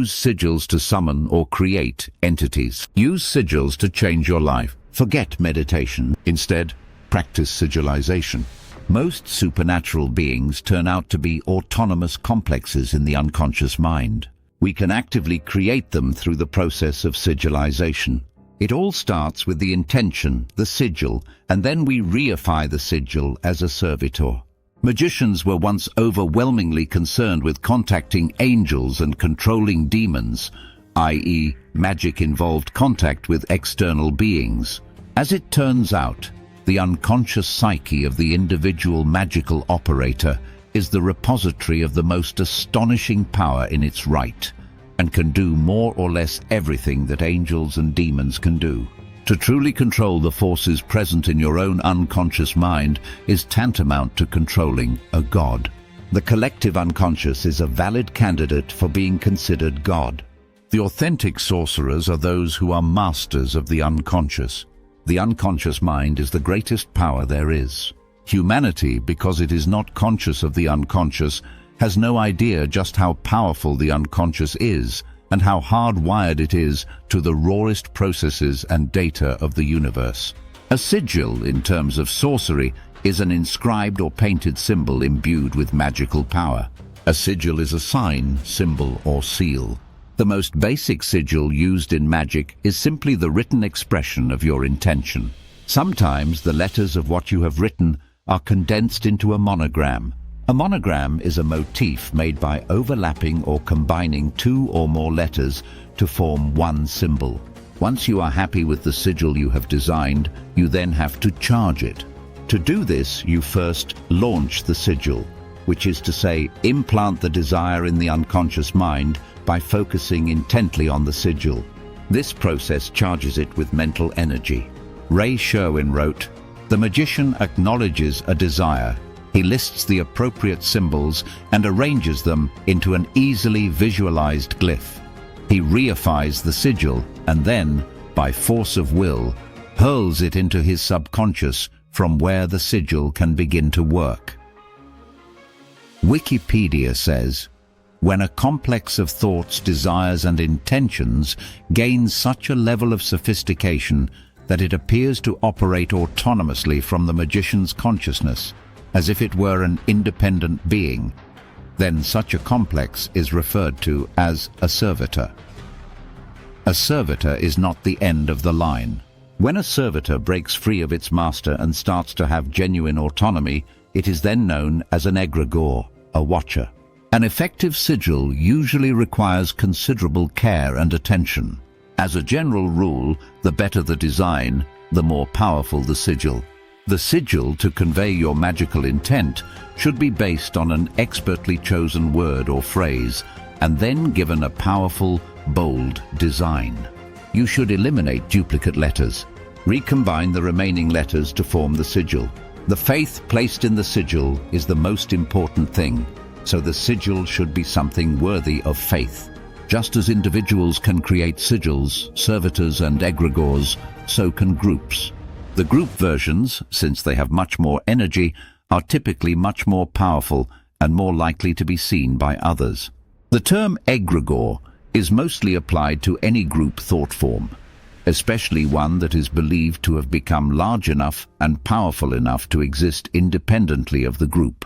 Use sigils to summon or create entities. Use sigils to change your life. Forget meditation. Instead, practice sigilization. Most supernatural beings turn out to be autonomous complexes in the unconscious mind. We can actively create them through the process of sigilization. It all starts with the intention, the sigil, and then we reify the sigil as a servitor. Magicians were once overwhelmingly concerned with contacting angels and controlling demons, i.e., magic involved contact with external beings. As it turns out, the unconscious psyche of the individual magical operator is the repository of the most astonishing power in its right, and can do more or less everything that angels and demons can do. To truly control the forces present in your own unconscious mind is tantamount to controlling a god. The collective unconscious is a valid candidate for being considered God. The authentic sorcerers are those who are masters of the unconscious. The unconscious mind is the greatest power there is. Humanity, because it is not conscious of the unconscious, has no idea just how powerful the unconscious is and how hardwired it is to the rawest processes and data of the universe. A sigil, in terms of sorcery, is an inscribed or painted symbol imbued with magical power. A sigil is a sign, symbol, or seal. The most basic sigil used in magic is simply the written expression of your intention. Sometimes the letters of what you have written are condensed into a monogram. A monogram is a motif made by overlapping or combining two or more letters to form one symbol. Once you are happy with the sigil you have designed, you then have to charge it. To do this, you first launch the sigil, which is to say, implant the desire in the unconscious mind by focusing intently on the sigil. This process charges it with mental energy. Ray Sherwin wrote, "The magician acknowledges a desire. He lists the appropriate symbols and arranges them into an easily visualized glyph. He reifies the sigil and then, by force of will, hurls it into his subconscious from where the sigil can begin to work." Wikipedia says, "When a complex of thoughts, desires and intentions gains such a level of sophistication that it appears to operate autonomously from the magician's consciousness, as if it were an independent being, then such a complex is referred to as a servitor." A servitor is not the end of the line. When a servitor breaks free of its master and starts to have genuine autonomy, it is then known as an egregore, a watcher. An effective sigil usually requires considerable care and attention. As a general rule, the better the design, the more powerful the sigil. The sigil, to convey your magical intent, should be based on an expertly chosen word or phrase, and then given a powerful, bold design. You should eliminate duplicate letters. Recombine the remaining letters to form the sigil. The faith placed in the sigil is the most important thing, so the sigil should be something worthy of faith. Just as individuals can create sigils, servitors and egregores, so can groups. The group versions, since they have much more energy, are typically much more powerful and more likely to be seen by others. The term egregore is mostly applied to any group thought form, especially one that is believed to have become large enough and powerful enough to exist independently of the group.